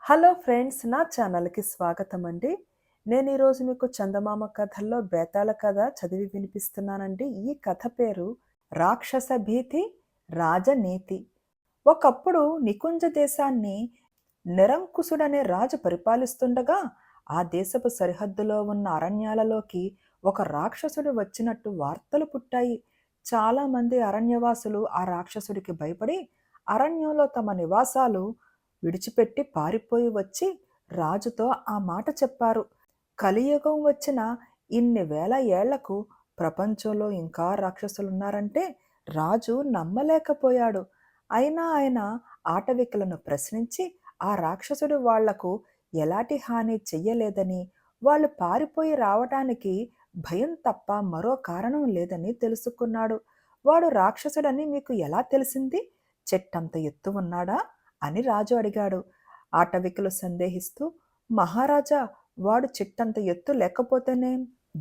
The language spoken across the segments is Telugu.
హలో ఫ్రెండ్స్, నా ఛానల్‌కి స్వాగతం అండి. నేను ఈరోజు మీకు చందమామ కథల్లో బేతాళ కథ చదివి వినిపిస్తున్నానండి. ఈ కథ పేరు రాక్షస భీతి రాజనీతి. ఒకప్పుడు నికుంజ దేశాన్ని నిరంకుశుడనే రాజు పరిపాలిస్తుండగా, ఆ దేశపు సరిహద్దులో ఉన్న అరణ్యాలలోకి ఒక రాక్షసుడు వచ్చినట్టు వార్తలు పుట్టాయి. చాలామంది అరణ్యవాసులు ఆ రాక్షసుడికి భయపడి అరణ్యంలో తమ నివాసాలు విడిచిపెట్టి పారిపోయి వచ్చి రాజుతో ఆ మాట చెప్పారు. కలియుగం వచ్చిన ఇన్ని వేల ఏళ్లకు ప్రపంచంలో ఇంకా రాక్షసులున్నారంటే రాజు నమ్మలేకపోయాడు. అయినా ఆయన ఆటవికులను ప్రశ్నించి ఆ రాక్షసుడు వాళ్లకు ఎలాంటి హాని చెయ్యలేదని, వాళ్ళు పారిపోయి రావటానికి భయం తప్ప మరో కారణం లేదని తెలుసుకున్నాడు. వాడు రాక్షసుడని మీకు ఎలా తెలిసింది? చెట్టంత ఎత్తు ఉన్నాడా అని రాజు అడిగాడు. ఆటవికులు సందేహిస్తూ, మహారాజా, వాడు చెట్టంత ఎత్తు లేకపోతేనే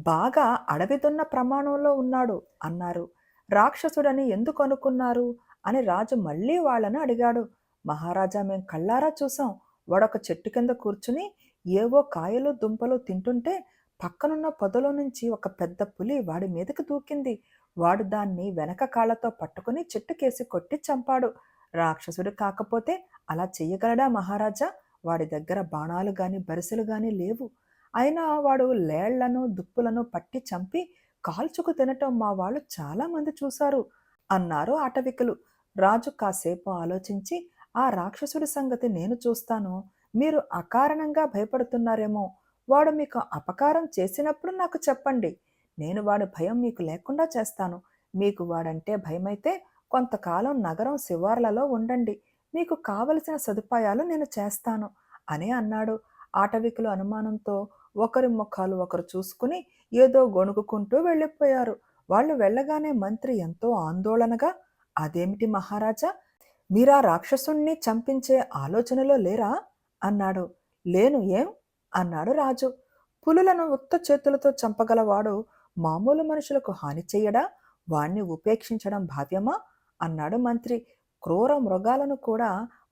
బాగా అడవిదున్న ప్రమాణంలో ఉన్నాడు అన్నారు. రాక్షసుడని ఎందుకు అనుకున్నారు అని రాజు మళ్ళీ వాళ్ళని అడిగాడు. మహారాజా, మేం కళ్ళారా చూసాం. వాడొక చెట్టు కింద కూర్చుని ఏవో కాయలు దుంపలు తింటుంటే పక్కనున్న పొదలో నుంచి ఒక పెద్ద పులి వాడి మీదకి దూకింది. వాడు దాన్ని వెనక కాళ్లతో పట్టుకుని చెట్టుకేసి కొట్టి చంపాడు. రాక్షసుడు కాకపోతే అలా చెయ్యగలడా మహారాజా? వాడి దగ్గర బాణాలు గాని బరిసెలు గాని లేవు. అయినా వాడు లేళ్లను దుప్పులను పట్టి చంపి కాల్చుకు తినటం మా వాళ్ళు చాలా మంది చూశారు అన్నారు ఆటవికులు. రాజు కాసేపు ఆలోచించి, ఆ రాక్షసుడి సంగతి నేను చూస్తాను. మీరు అకారణంగా భయపడుతున్నారేమో. వాడు మీకు అపకారం చేసినప్పుడు నాకు చెప్పండి. నేను వాడి భయం మీకు లేకుండా చేస్తాను. మీకు వాడంటే భయమైతే కొంతకాలం నగరం శివార్లలో ఉండండి. మీకు కావలసిన సదుపాయాలు నేను చేస్తాను అని అన్నాడు. ఆటవికులు అనుమానంతో ఒకరి ముఖాలు ఒకరు చూసుకుని ఏదో గొణుగుకుంటూ వెళ్ళిపోయారు. వాళ్ళు వెళ్ళగానే మంత్రి ఎంతో ఆందోళనగా, అదేమిటి మహారాజా, మీరా రాక్షసుణ్ణి చంపించే ఆలోచనలో లేరా అన్నాడు. లేను, ఏం అన్నాడు రాజు. పులులను ఉత్త చేతులతో చంపగలవాడు మామూలు మనుషులకు హాని చెయ్యడా? వాణ్ణి ఉపేక్షించడం భావ్యమా అన్నాడు మంత్రి. క్రూర మృగాలను కూడా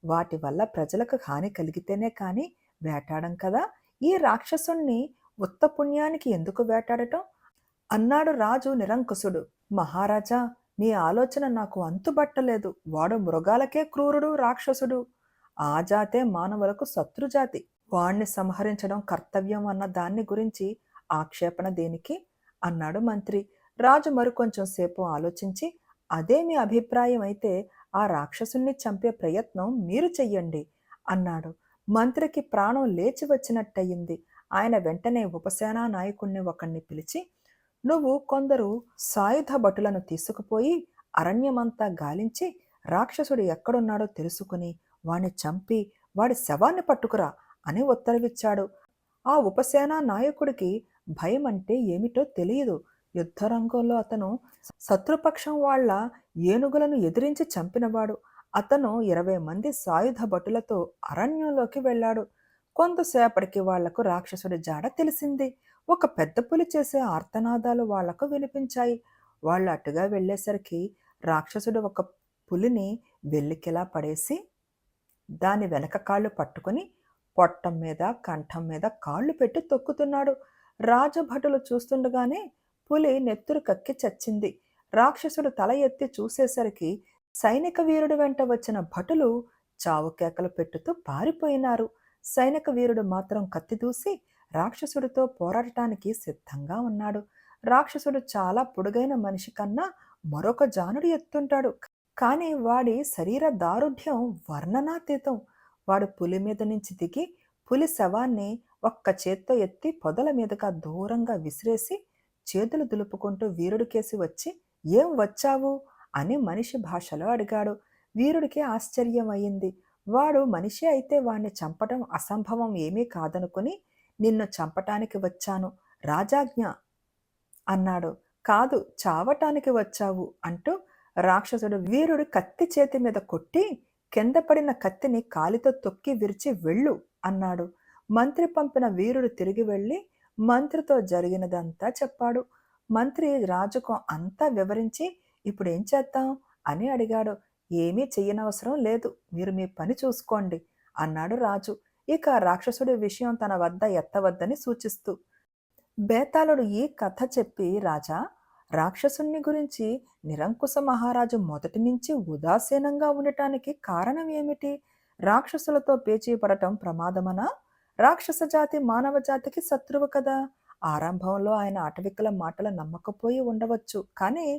వాటి వల్ల ప్రజలకు హాని కలిగితేనే కాని వేటాడం కదా. ఈ రాక్షసుణ్ణి ఉత్త పుణ్యానికి ఎందుకు వేటాడటం అన్నాడు రాజు నిరంకుశుడు. మహారాజా, మీ ఆలోచన నాకు అంతుబట్టలేదు. వాడు మృగాలకే క్రూరుడు, రాక్షసుడు. ఆ జాతే మానవులకు శత్రుజాతి. వాణ్ణి సంహరించడం కర్తవ్యం అన్న దాన్ని గురించి ఆక్షేపణ దేనికి అన్నాడు మంత్రి. రాజు మరికొంచెం సేపు ఆలోచించి, అదే మీ అభిప్రాయం అయితే ఆ రాక్షసుణ్ణి చంపే ప్రయత్నం మీరు చెయ్యండి అన్నాడు. మంత్రికి ప్రాణం లేచి వచ్చినట్టయింది. ఆయన వెంటనే ఉపసేనా నాయకుణ్ణి ఒకణ్ణి పిలిచి, నువ్వు కొందరు సాయుధ భటులను తీసుకుపోయి అరణ్యమంతా గాలించి రాక్షసుడు ఎక్కడున్నాడో తెలుసుకుని వాణ్ణి చంపి వాడి శవాన్ని పట్టుకురా అని ఉత్తరవిచ్చాడు. ఆ ఉపసేనా నాయకుడికి భయం అంటే ఏమిటో తెలియదు. యుద్ధరంగంలో అతను శత్రుపక్షం వాళ్ల ఏనుగులను ఎదిరించి చంపినవాడు. అతను 20 మంది సాయుధ భటులతో అరణ్యంలోకి వెళ్ళాడు. కొంతసేపటికి వాళ్లకు రాక్షసుడి జాడ తెలిసింది. ఒక పెద్ద పులి చేసే ఆర్తనాదాలు వాళ్లకు వినిపించాయి. వాళ్ళు అటుగా వెళ్ళేసరికి రాక్షసుడు ఒక పులిని వెల్లికిలా పడేసి దాని వెనక కాళ్ళు పట్టుకుని పొట్టం మీద కంఠం మీద కాళ్ళు పెట్టి తొక్కుతున్నాడు. రాజభటులు చూస్తుండగానే పులి నెత్తురు కక్కి చచ్చింది. రాక్షసుడు తల ఎత్తి చూసేసరికి సైనిక వీరుడు వెంట వచ్చిన భటులు చావు కేకలు పెట్టుతూ పారిపోయినారు. సైనిక వీరుడు మాత్రం కత్తి దూసి రాక్షసుడితో పోరాడటానికి సిద్ధంగా ఉన్నాడు. రాక్షసుడు చాలా పొడుగైన మనిషి కన్నా మరొక జానుడు ఎత్తుంటాడు. కానీ వాడి శరీర దారుఢ్యం వర్ణనాతీతం. వాడు పులి మీద నుంచి దిగి పులి శవాన్ని ఒక్క చేత్తో ఎత్తి పొదల మీదగా దూరంగా విసిరేసి చేతులు దులుపుకుంటూ వీరుడికేసి వచ్చి, ఏం వచ్చావు అని మనిషి భాషలో అడిగాడు. వీరుడికి ఆశ్చర్యం అయింది. వాడు మనిషి అయితే వాణ్ణి చంపటం అసంభవం ఏమీ కాదనుకుని, నిన్ను చంపటానికి వచ్చాను, రాజాజ్ఞ అన్నాడు. కాదు, చావటానికి వచ్చావు అంటూ రాక్షసుడు వీరుడు కత్తి చేతి మీద కొట్టి కింద పడిన కత్తిని కాలితో తొక్కి విరిచి వెళ్ళు అన్నాడు. మంత్రి పంపిన వీరుడు తిరిగి వెళ్ళి మంత్రితో జరిగినదంతా చెప్పాడు. మంత్రి రాజుకు అంతా వివరించి, ఇప్పుడు ఏం చేద్దాం అని అడిగాడు. ఏమీ చెయ్యనవసరం లేదు, మీరు మీ పని చూసుకోండి అన్నాడు రాజు. ఇక రాక్షసుడి విషయం తన వద్ద ఎత్తవద్దని సూచిస్తూ. బేతాళుడు ఈ కథ చెప్పి, రాజా, రాక్షసుణ్ణి గురించి నిరంకుశ మహారాజు మొదటి నుంచి ఉదాసీనంగా ఉండటానికి కారణం ఏమిటి? రాక్షసులతో పేచీ పడటం ప్రమాదమనా? రాక్షస జాతి మానవ జాతికి శత్రువు కదా. ఆరంభంలో ఆయన అటవికుల మాటలు నమ్మకపోయి ఉండవచ్చు, కానీ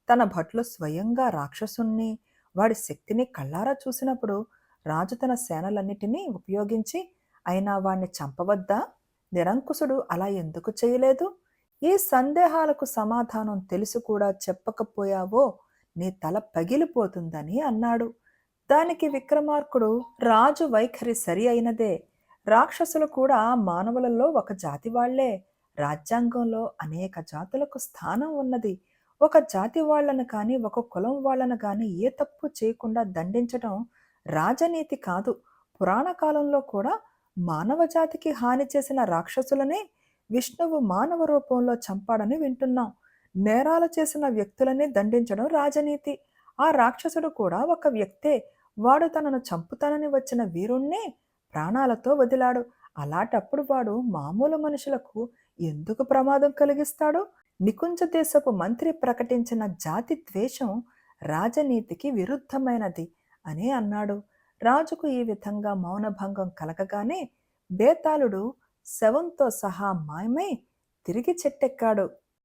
తన భట్లు స్వయంగా రాక్షసుణ్ణి, వాడి శక్తిని కళ్ళారా చూసినప్పుడు రాజు తన సేనలన్నిటినీ ఉపయోగించి అయినా వాణ్ణి చంపవద్దా? నిరంకుశుడు అలా ఎందుకు చేయలేదు? ఈ సందేహాలకు సమాధానం తెలిసి కూడా చెప్పకపోయావో నీ తల పగిలిపోతుందని అన్నాడు. దానికి విక్రమార్కుడు, రాజు వైఖరి సరి అయినదే. రాక్షసులు కూడా మానవులలో ఒక జాతి వాళ్లే. రాజ్యాంగంలో అనేక జాతులకు స్థానం ఉన్నది. ఒక జాతి వాళ్లను కాని, ఒక కులం వాళ్లను కాని ఏ తప్పు చేయకుండా దండించటం రాజనీతి కాదు. పురాణ కాలంలో కూడా మానవ జాతికి హాని చేసిన రాక్షసులనే విష్ణువు మానవ రూపంలో చంపాడని వింటున్నాం. నేరాలు చేసిన వ్యక్తులనే దండించడం రాజనీతి. ఆ రాక్షసుడు కూడా ఒక వ్యక్తే. వాడు తనను చంపుతానని వచ్చిన వీరుణ్ణే ప్రాణాలతో వదిలాడు. అలాంటప్పుడు వాడు మామూలు మనుషులకు ఎందుకు ప్రమాదం కలిగిస్తాడు? నికుంజ దేశపు మంత్రి ప్రకటించిన జాతి ద్వేషం రాజనీతికి విరుద్ధమైనది అని అన్నాడు. రాజుకు ఈ విధంగా మౌనభంగం కలగగానే బేతాళుడు శవంతో సహా మాయమై తిరిగి చెట్టెక్కాడు.